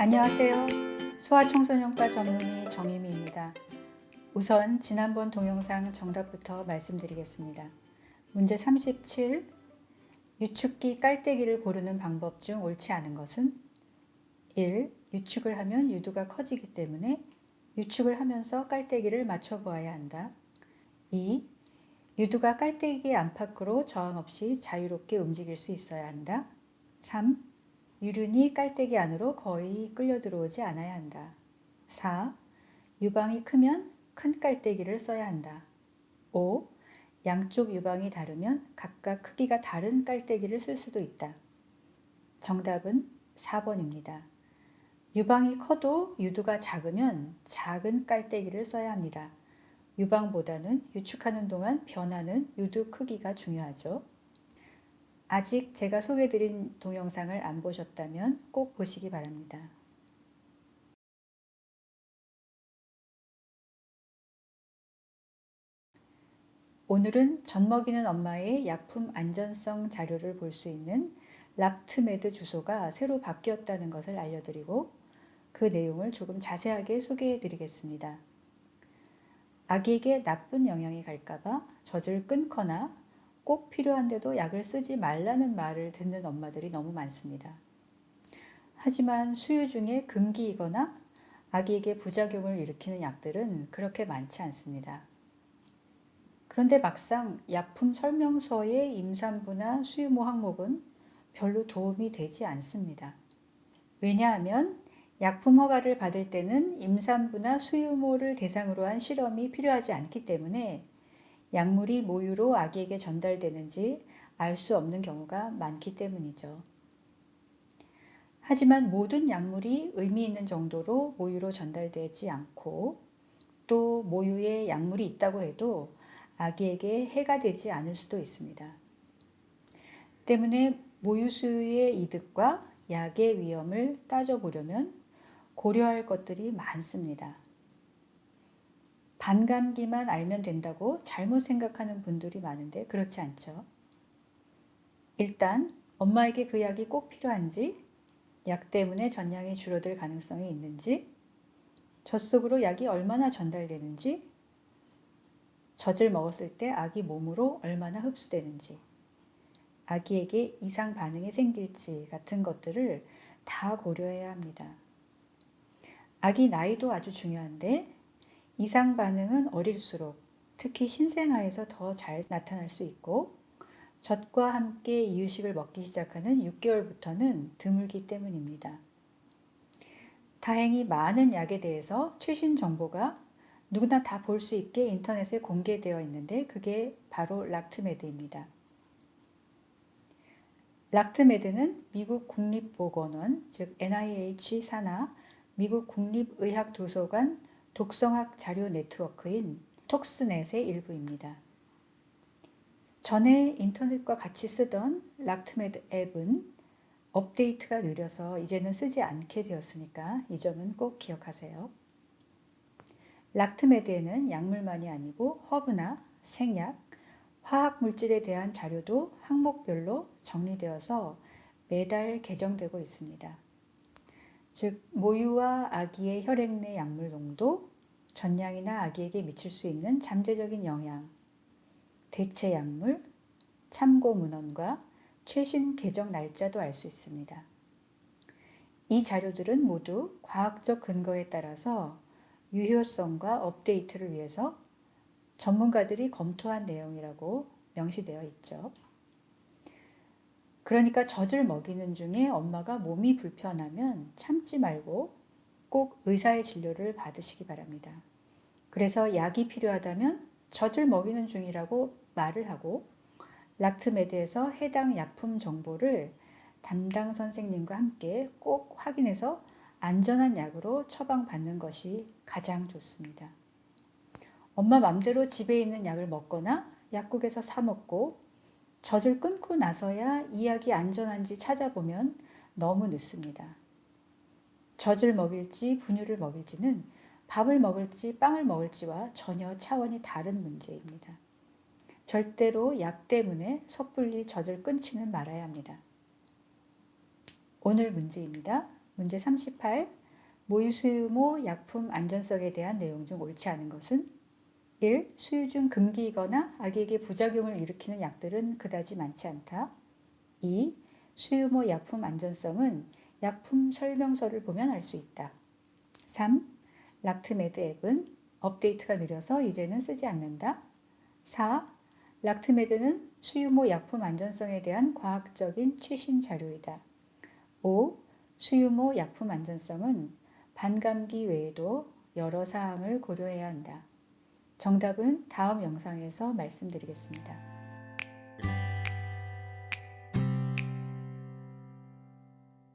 안녕하세요. 소아청소년과 전문의 정유미입니다. 우선 지난번 동영상 정답부터 말씀드리겠습니다. 문제 37. 유축기 깔때기를 고르는 방법 중 옳지 않은 것은 1. 유축을 하면 유두가 커지기 때문에 유축을 하면서 깔때기를 맞춰보아야 한다. 2. 유두가 깔때기 안팎으로 저항 없이 자유롭게 움직일 수 있어야 한다. 3. 유륜이 깔때기 안으로 거의 끌려 들어오지 않아야 한다. 4. 유방이 크면 큰 깔때기를 써야 한다. 5. 양쪽 유방이 다르면 각각 크기가 다른 깔때기를 쓸 수도 있다. 정답은 4번입니다. 유방이 커도 유두가 작으면 작은 깔때기를 써야 합니다. 유방보다는 유축하는 동안 변하는 유두 크기가 중요하죠. 아직 제가 소개해드린 동영상을 안 보셨다면 꼭 보시기 바랍니다. 오늘은 젖먹이는 엄마의 약품 안전성 자료를 볼 수 있는 락트메드 주소가 새로 바뀌었다는 것을 알려드리고 그 내용을 조금 자세하게 소개해드리겠습니다. 아기에게 나쁜 영향이 갈까봐 젖을 끊거나 꼭 필요한데도 약을 쓰지 말라는 말을 듣는 엄마들이 너무 많습니다. 하지만 수유 중에 금기이거나 아기에게 부작용을 일으키는 약들은 그렇게 많지 않습니다. 그런데 막상 약품 설명서의 임산부나 수유모 항목은 별로 도움이 되지 않습니다. 왜냐하면 약품 허가를 받을 때는 임산부나 수유모를 대상으로 한 실험이 필요하지 않기 때문에 약물이 모유로 아기에게 전달되는지 알 수 없는 경우가 많기 때문이죠. 하지만 모든 약물이 의미 있는 정도로 모유로 전달되지 않고 또 모유에 약물이 있다고 해도 아기에게 해가 되지 않을 수도 있습니다. 때문에 모유 수유의 이득과 약의 위험을 따져보려면 고려할 것들이 많습니다. 반감기만 알면 된다고 잘못 생각하는 분들이 많은데 그렇지 않죠. 일단 엄마에게 그 약이 꼭 필요한지, 약 때문에 전량이 줄어들 가능성이 있는지, 젖 속으로 약이 얼마나 전달되는지, 젖을 먹었을 때 아기 몸으로 얼마나 흡수되는지, 아기에게 이상 반응이 생길지 같은 것들을 다 고려해야 합니다. 아기 나이도 아주 중요한데 이상 반응은 어릴수록 특히 신생아에서 더 잘 나타날 수 있고 젖과 함께 이유식을 먹기 시작하는 6개월부터는 드물기 때문입니다. 다행히 많은 약에 대해서 최신 정보가 누구나 다 볼 수 있게 인터넷에 공개되어 있는데 그게 바로 락트메드입니다. 락트메드는 미국 국립보건원, 즉 NIH 산하 미국 국립의학도서관 독성학 자료 네트워크인 톡스넷의 일부입니다. 전에 인터넷과 같이 쓰던 락트메드 앱은 업데이트가 느려서 이제는 쓰지 않게 되었으니까 이 점은 꼭 기억하세요. 락트메드에는 약물만이 아니고 허브나 생약, 화학물질에 대한 자료도 항목별로 정리되어서 매달 개정되고 있습니다. 즉 모유와 아기의 혈액 내 약물 농도, 전량이나 아기에게 미칠 수 있는 잠재적인 영향, 대체 약물, 참고 문헌과 최신 개정 날짜도 알 수 있습니다. 이 자료들은 모두 과학적 근거에 따라서 유효성과 업데이트를 위해서 전문가들이 검토한 내용이라고 명시되어 있죠. 그러니까 젖을 먹이는 중에 엄마가 몸이 불편하면 참지 말고 꼭 의사의 진료를 받으시기 바랍니다. 그래서 약이 필요하다면 젖을 먹이는 중이라고 말을 하고 락트메드에서 해당 약품 정보를 담당 선생님과 함께 꼭 확인해서 안전한 약으로 처방받는 것이 가장 좋습니다. 엄마 맘대로 집에 있는 약을 먹거나 약국에서 사 먹고 젖을 끊고 나서야 이 약이 안전한지 찾아보면 너무 늦습니다. 젖을 먹일지 분유를 먹일지는 밥을 먹을지 빵을 먹을지와 전혀 차원이 다른 문제입니다. 절대로 약 때문에 섣불리 젖을 끊지는 말아야 합니다. 오늘 문제입니다. 문제 38. 모의수유모 약품 안전성에 대한 내용 중 옳지 않은 것은 1. 수유 중 금기이거나 아기에게 부작용을 일으키는 약들은 그다지 많지 않다. 2. 수유모 약품 안전성은 약품 설명서를 보면 알 수 있다. 3. 락트메드 앱은 업데이트가 느려서 이제는 쓰지 않는다. 4. 락트메드는 수유모 약품 안전성에 대한 과학적인 최신 자료이다. 5. 수유모 약품 안전성은 반감기 외에도 여러 사항을 고려해야 한다. 정답은 다음 영상에서 말씀드리겠습니다.